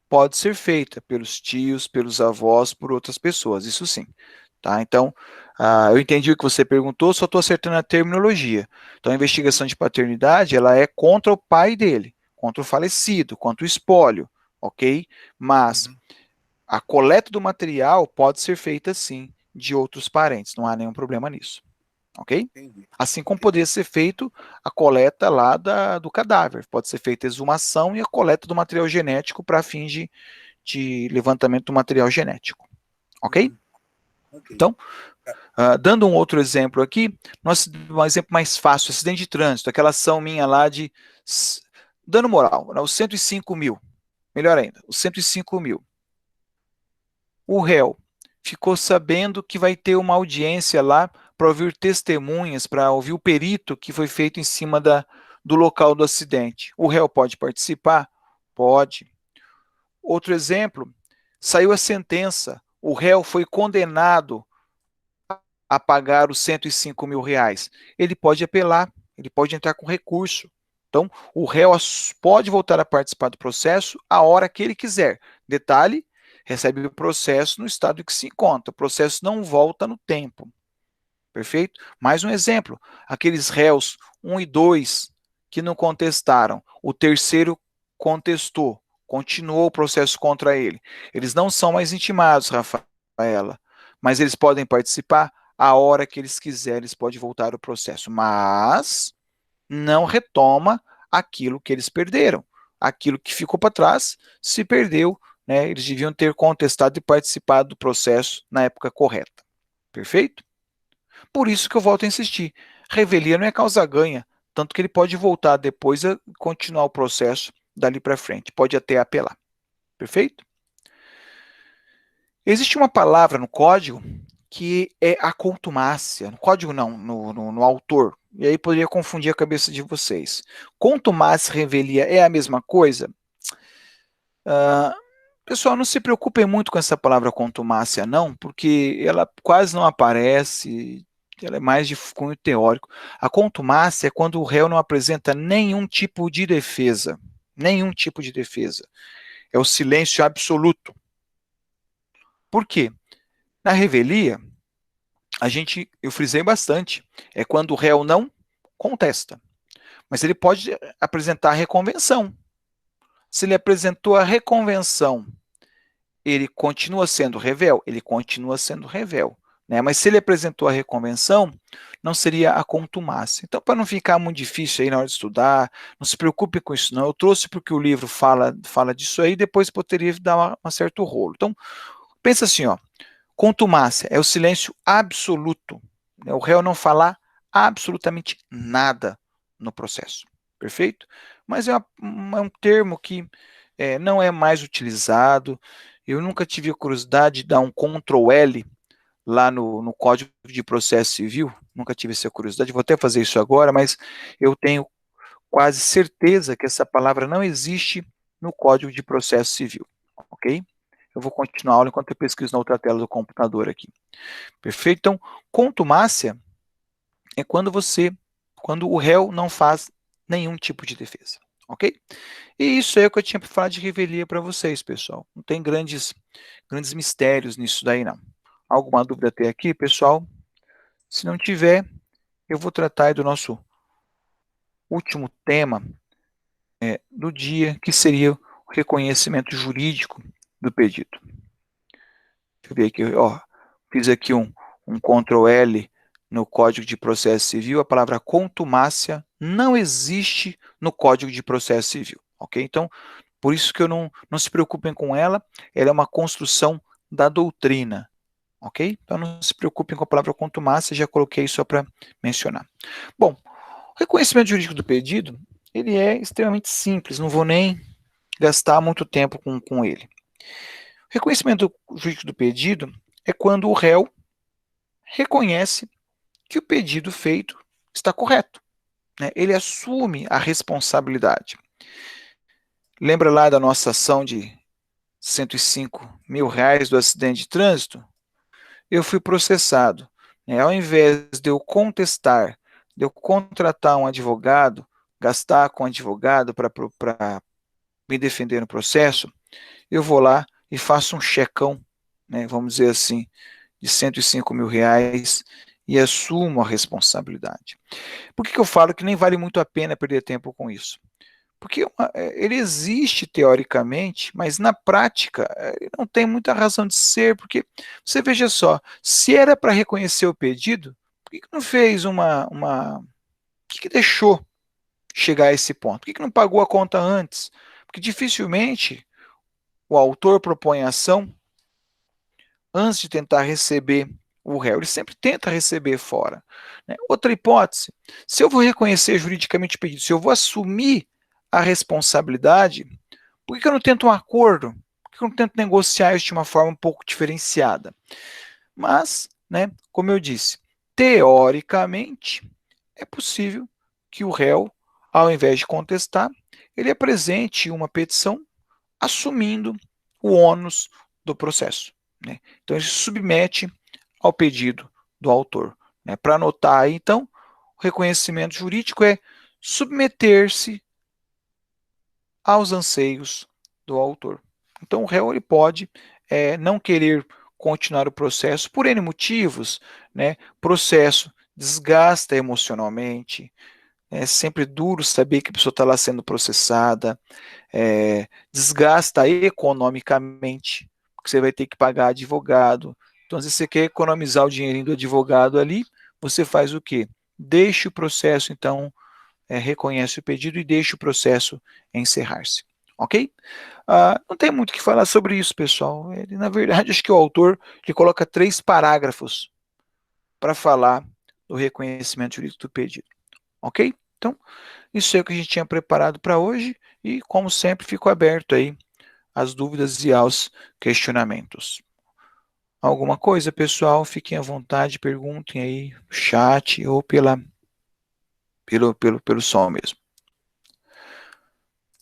pode ser feita pelos tios, pelos avós, por outras pessoas, isso sim. Tá? Então, eu entendi o que você perguntou, só estou acertando a terminologia. Então, a investigação de paternidade, ela é contra o pai dele, contra o falecido, contra o espólio, ok? Mas a coleta do material pode ser feita, sim, de outros parentes, não há nenhum problema nisso, ok? Entendi. Assim como poderia ser feito a coleta lá do cadáver, pode ser feita a exumação e a coleta do material genético para fins de levantamento do material genético, ok? Então, dando um outro exemplo aqui, um exemplo mais fácil, acidente de trânsito, aquela ação minha lá de dano moral, os 105 mil, melhor ainda, os 105 mil. O réu ficou sabendo que vai ter uma audiência lá para ouvir testemunhas, para ouvir o perito que foi feito em cima do local do acidente. O réu pode participar? Pode. Outro exemplo, saiu a sentença, o réu foi condenado a pagar os 105 mil reais. Ele pode apelar, ele pode entrar com recurso. Então, o réu pode voltar a participar do processo a hora que ele quiser. Detalhe, recebe o processo no estado em que se encontra. O processo não volta no tempo. Perfeito? Mais um exemplo, aqueles réus 1 e 2 que não contestaram, o terceiro contestou, continuou o processo contra ele. Eles não são mais intimados, Rafaela, mas eles podem participar a hora que eles quiserem, eles podem voltar o processo, mas não retoma aquilo que eles perderam. Aquilo que ficou para trás se perdeu, né? Eles deviam ter contestado e participado do processo na época correta. Perfeito? Por isso que eu volto a insistir. Revelia não é causa ganha, tanto que ele pode voltar depois a continuar o processo dali para frente. Pode até apelar. Perfeito? Existe uma palavra no código que é a contumácia. No código não, no autor. E aí poderia confundir a cabeça de vocês. Contumácia e revelia é a mesma coisa? Pessoal, não se preocupem muito com essa palavra contumácia, não, porque ela quase não aparece, ela é mais de cunho teórico. A contumácia é quando o réu não apresenta nenhum tipo de defesa. Nenhum tipo de defesa. É o silêncio absoluto. Por quê? Na revelia, eu frisei bastante, é quando o réu não contesta. Mas ele pode apresentar a reconvenção. Se ele apresentou a reconvenção, ele continua sendo revel? Ele continua sendo revel. Né? Mas se ele apresentou a reconvenção, não seria a contumácia. Então, para não ficar muito difícil aí na hora de estudar, não se preocupe com isso não. Eu trouxe porque o livro fala disso aí, depois poderia dar um certo rolo. Então, pensa assim, ó, contumácia é o silêncio absoluto. Né? O réu não falar absolutamente nada no processo. Perfeito? Mas é um termo que não é mais utilizado. Eu nunca tive a curiosidade de dar um Ctrl L lá no Código de Processo Civil, nunca tive essa curiosidade, vou até fazer isso agora, mas eu tenho quase certeza que essa palavra não existe no Código de Processo Civil, ok? Eu vou continuar a aula enquanto eu pesquiso na outra tela do computador aqui. Perfeito? Então, contumácia é quando o réu não faz nenhum tipo de defesa, ok? E isso é o que eu tinha para falar de revelia para vocês, pessoal. Não tem grandes mistérios nisso daí, não. Alguma dúvida até aqui, pessoal? Se não tiver, eu vou tratar aí do nosso último tema do dia, que seria o reconhecimento jurídico do pedido. Deixa eu ver aqui, ó, fiz aqui um Ctrl L no Código de Processo Civil, a palavra contumácia não existe no Código de Processo Civil, ok? Então, por isso que eu não se preocupem com ela é uma construção da doutrina, ok? Então, não se preocupem com a palavra contumácia, já coloquei só para mencionar. Bom, o reconhecimento jurídico do pedido, ele é extremamente simples, não vou nem gastar muito tempo com ele. O reconhecimento jurídico do pedido é quando o réu reconhece que o pedido feito está correto, né? Ele assume a responsabilidade. Lembra lá da nossa ação de R$ 105.000 do acidente de trânsito? Eu fui processado, né? Ao invés de eu contestar, de eu contratar um advogado, gastar com advogado para me defender no processo, eu vou lá e faço um checão, né, vamos dizer assim, de R$ 105.000 e assumo a responsabilidade. Por que eu falo que nem vale muito a pena perder tempo com isso? Porque ele existe teoricamente, mas na prática ele não tem muita razão de ser, porque você veja só, se era para reconhecer o pedido, por que não fez por que deixou chegar a esse ponto? Por que não pagou a conta antes? Porque dificilmente o autor propõe a ação antes de tentar receber o réu. Ele sempre tenta receber fora, né? Outra hipótese, se eu vou reconhecer juridicamente o pedido, se eu vou assumir a responsabilidade, por que eu não tento um acordo? Por que eu não tento negociar isso de uma forma um pouco diferenciada? Mas, né, como eu disse, teoricamente, é possível que o réu, ao invés de contestar, ele apresente uma petição assumindo o ônus do processo, né? Então, ele se submete ao pedido do autor, né? Para anotar aí, então, o reconhecimento jurídico é submeter-se aos anseios do autor. Então, o réu ele pode não querer continuar o processo por N motivos, né? Processo desgasta emocionalmente, é sempre duro saber que a pessoa está lá sendo processada, desgasta economicamente, porque você vai ter que pagar advogado. Então, se você quer economizar o dinheirinho do advogado ali, você faz o quê? Deixa o processo, então, reconhece o pedido e deixa o processo encerrar-se. Ok? Não tem muito o que falar sobre isso, pessoal. Ele, na verdade, acho que o autor ele coloca 3 parágrafos para falar do reconhecimento jurídico do pedido. Ok? Então, isso é o que a gente tinha preparado para hoje e, como sempre, fico aberto aí às dúvidas e aos questionamentos. Alguma coisa, pessoal? Fiquem à vontade, perguntem aí no chat ou pelo som mesmo.